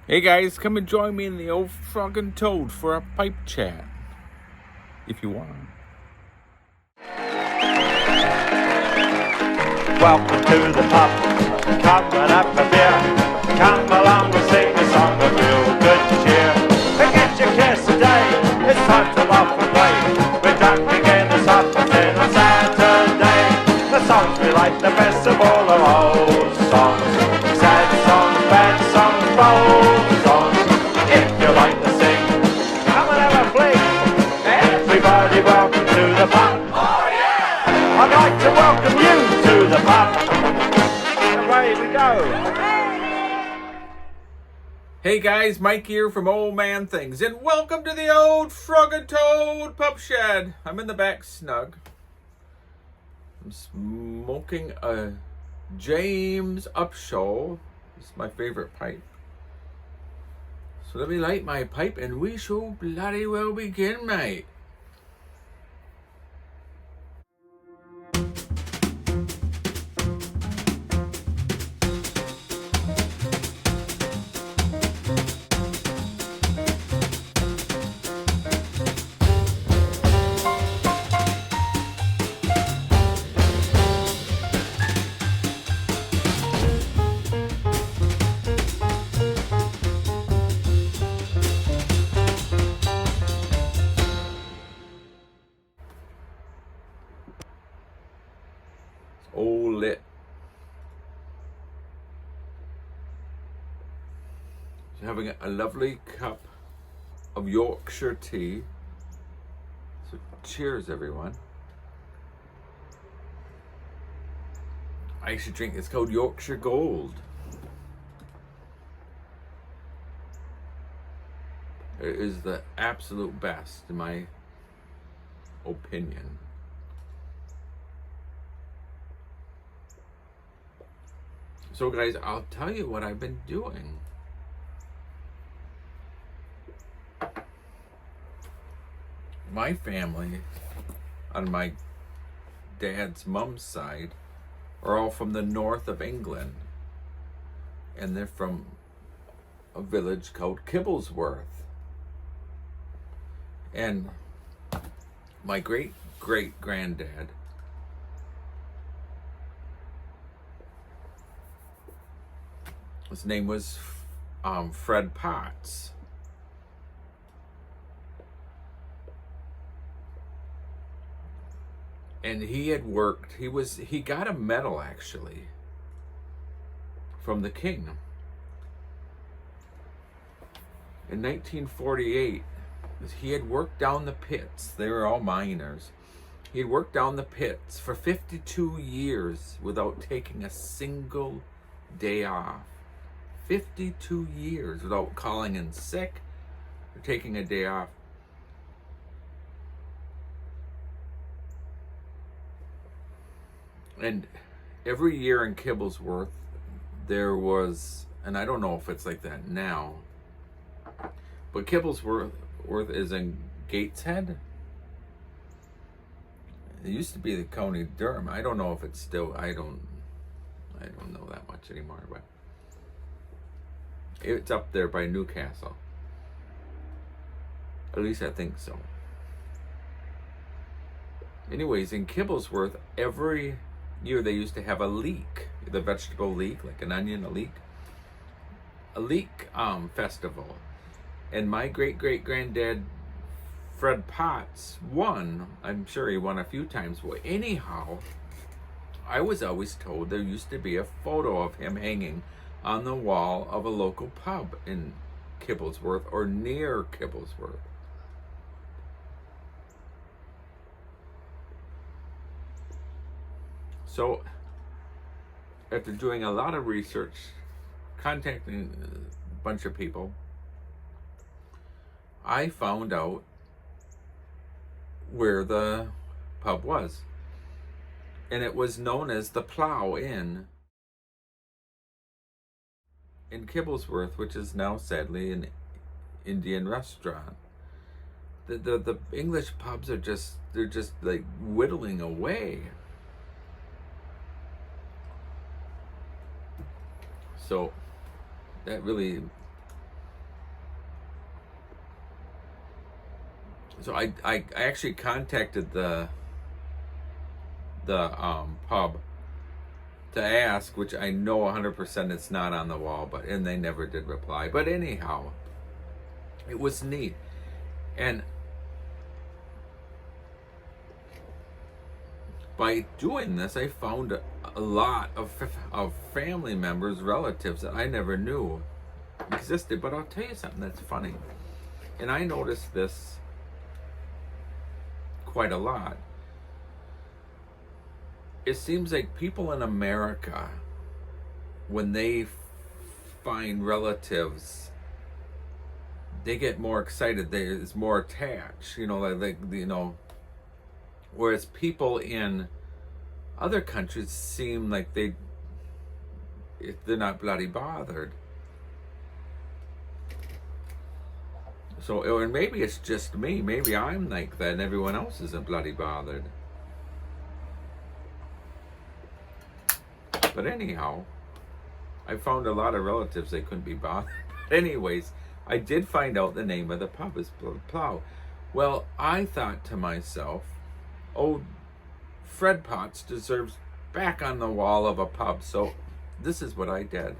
Hey guys, come and join me in the old Frog and Toad for a pipe chat, if you want. Welcome to the pub, come and have a beer. Come along and sing a song of real good cheer. Forget your cares today, it's time to laugh and play. We're drunk again this afternoon on Saturday. The songs we like the best of all are old songs. Sad songs, bad songs, bold songs. If you like to sing, come and have a fling. Everybody welcome to the pub. I'd like to welcome you to the pub. Away we go. Hey guys, Mike here from Old Man Things, and welcome to the old Frog and Toad Pup Shed. I'm in the back snug. I'm smoking a James Upshaw. It's my favorite pipe. So let me light my pipe and we shall bloody well begin, mate. All lit. Having a lovely cup of Yorkshire tea. So cheers, everyone. I actually drink, it's called Yorkshire Gold. It is the absolute best, in my opinion. So guys, I'll tell you what I've been doing. My family, on my dad's mom's side, are all from the north of England. And they're from a village called Kibblesworth. And my great-great-granddad his name was Fred Potts. And he had worked, he got a medal actually from the king. In 1948, he had worked down the pits. They were all miners. He had worked down the pits for 52 years without taking a single day off. 52 years without calling in sick or taking a day off. And every year in Kibblesworth, there was, and I don't know if it's like that now, but Kibblesworth is in Gateshead. It used to be the County Durham. I don't know if it's still, I don't know that much anymore, but it's up there by Newcastle. At least I think so. Anyways, in Kibblesworth, every year they used to have a leek, the vegetable leek, like an onion, a leek festival. And my great-great-granddad, Fred Potts, won. I'm sure he won a few times. Well, anyhow, I was always told there used to be a photo of him hanging on the wall of a local pub in Kibblesworth or near Kibblesworth. So, after doing a lot of research, contacting a bunch of people, I found out where the pub was. And it was known as the Plough Inn in Kibblesworth, which is now sadly an Indian restaurant. The English pubs are they're just like whittling away. So that really So I actually contacted the pub to ask, which I know 100% it's not on the wall, and they never did reply. But anyhow, it was neat. And by doing this, I found a lot of family members, relatives that I never knew existed. But I'll tell you something that's funny. And I noticed this quite a lot. It seems like people in America, when they find relatives, they get more excited. It's more attached, whereas people in other countries seem like they're not bloody bothered. So, and maybe it's just me. Maybe I'm like that and everyone else isn't bloody bothered. But anyhow, I found a lot of relatives they couldn't be bothered. Anyways, I did find out the name of the pub is Plough. Well, I thought to myself, oh, Fred Potts deserves back on the wall of a pub. So this is what I did.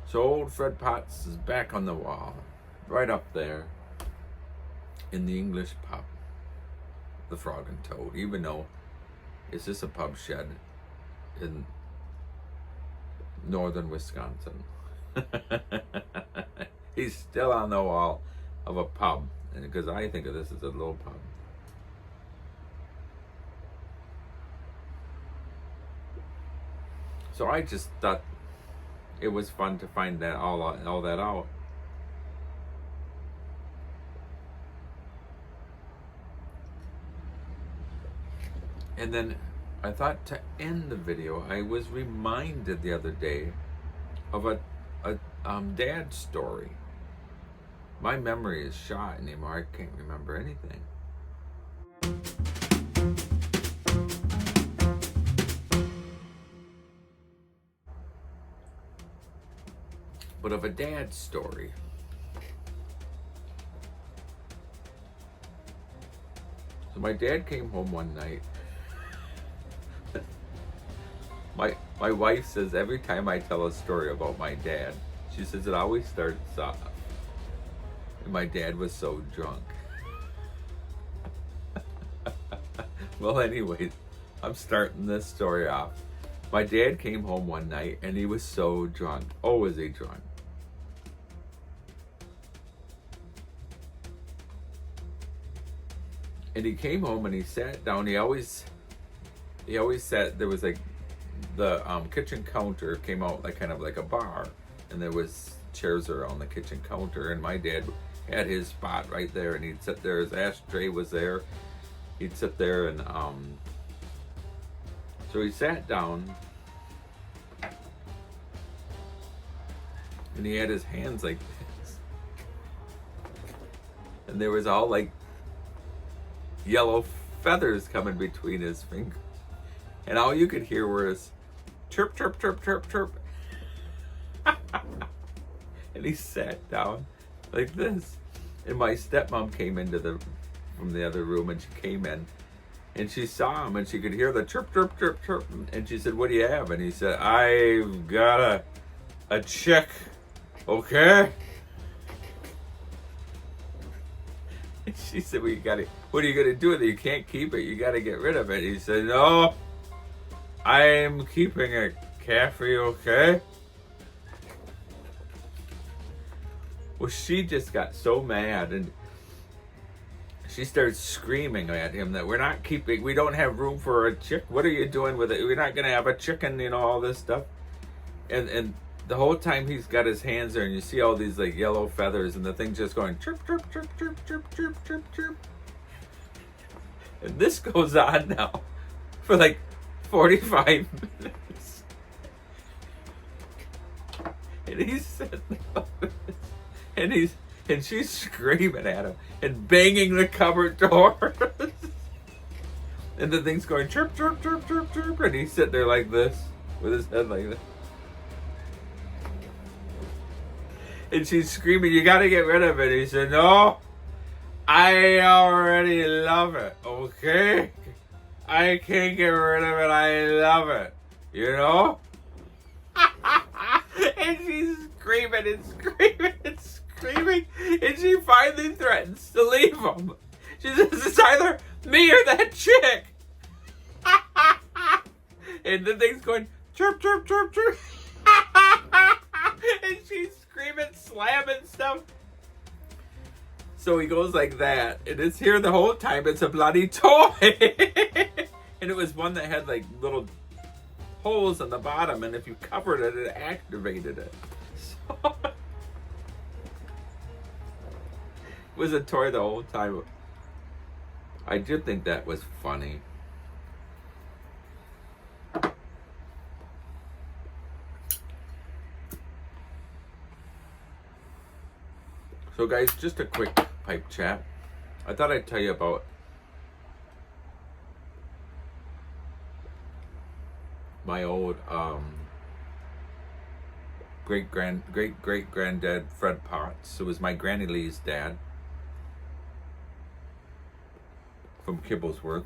So old Fred Potts is back on the wall, right up there in the English pub, the Frog and Toad, even though it's just a pub shed in northern Wisconsin. He's still on the wall of a pub, and because I think of this as a little pub. So I just thought it was fun to find that all that out. And then I thought to end the video, I was reminded the other day of a dad story. My memory is shot anymore. I can't remember anything. But of a dad's story. So my dad came home one night. My wife says every time I tell a story about my dad, she says it always starts off. And my dad was so drunk. Well, anyways, I'm starting this story off. My dad came home one night and he was so drunk. Oh, was he drunk? And he came home and he sat down. He always sat, there was like the kitchen counter came out like kind of like a bar, and there was chairs around the kitchen counter, and my dad had his spot right there, and he'd sit there, his ashtray was there. He'd sit there, and so he sat down and he had his hands like this, and there was all like yellow feathers coming between his fingers, and all you could hear was chirp, chirp, chirp, chirp, chirp. And he sat down like this, and my stepmom came from the other room, and she came in and she saw him and she could hear the chirp, chirp, chirp, chirp, and she said, "What do you have?" And he said, "I've got a chick, okay?" And she said, "Well, what are you gonna do with it? You can't keep it, you gotta get rid of it." He said, "No, I'm keeping it, Caffrey, okay?" Well, she just got so mad, and she started screaming at him that we don't have room for a chick. What are you doing with it? We're not gonna have a chicken, all this stuff. And the whole time he's got his hands there, and you see all these like yellow feathers, and the thing's just going chirp, chirp, chirp, chirp, chirp, chirp, chirp, chirp. And this goes on now for like 45 minutes. And he's sitting there, and she's screaming at him and banging the cupboard door. And the thing's going chirp, chirp, chirp, chirp, chirp. And he's sitting there like this, with his head like this. And she's screaming, you gotta get rid of it. He said, no, I already love it, okay? I can't get rid of it, I love it, you know? And she's screaming and screaming and screaming. And she finally threatens to leave him. She says, it's either me or that chick. And the thing's going, chirp, chirp, chirp, chirp. And she's screaming, slamming stuff. So he goes like that, and it's here the whole time. It's a bloody toy. And it was one that had like little holes on the bottom, and if you covered it, it activated it. So it was a toy the whole time. I did think that was funny. So guys, just a quick pipe chat. I thought I'd tell you about my old great granddad Fred Potts. It was my Granny Lee's dad from Kibblesworth.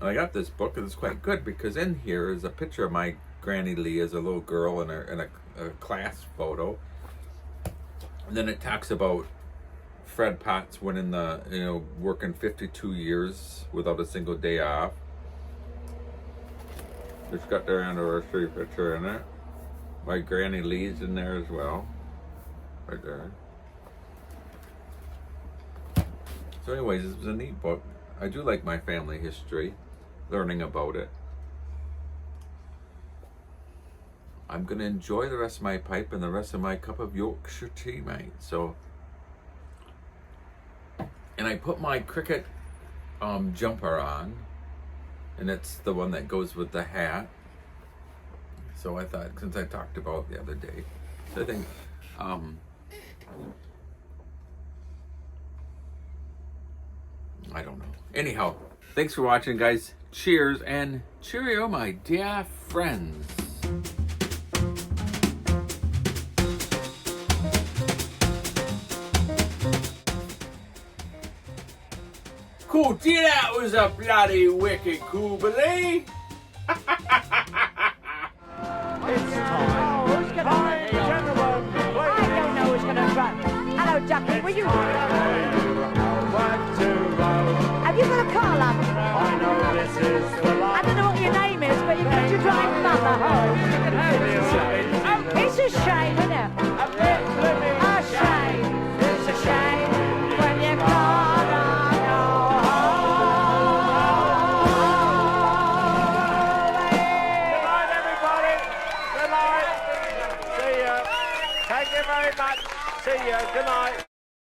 And I got this book, and it's quite good because in here is a picture of my Granny Lee as a little girl in a class photo. And then it talks about Fred Potts winning the, working 52 years without a single day off. It's got their anniversary picture in it. My Granny Lee's in there as well. Right there. So anyways, this was a neat book. I do like my family history, learning about it. I'm going to enjoy the rest of my pipe and the rest of my cup of Yorkshire tea, mate. So, and I put my cricket jumper on, and it's the one that goes with the hat. So I thought, since I talked about it the other day, so I think, I don't know. Anyhow, thanks for watching, guys. Cheers and cheerio, my dear friends. Cool, dear, that was a bloody wicked Kubelet. It's time. Who's gonna Hi, run? gentlemen, I don't know who's gonna run. Hello, Ducky, will you?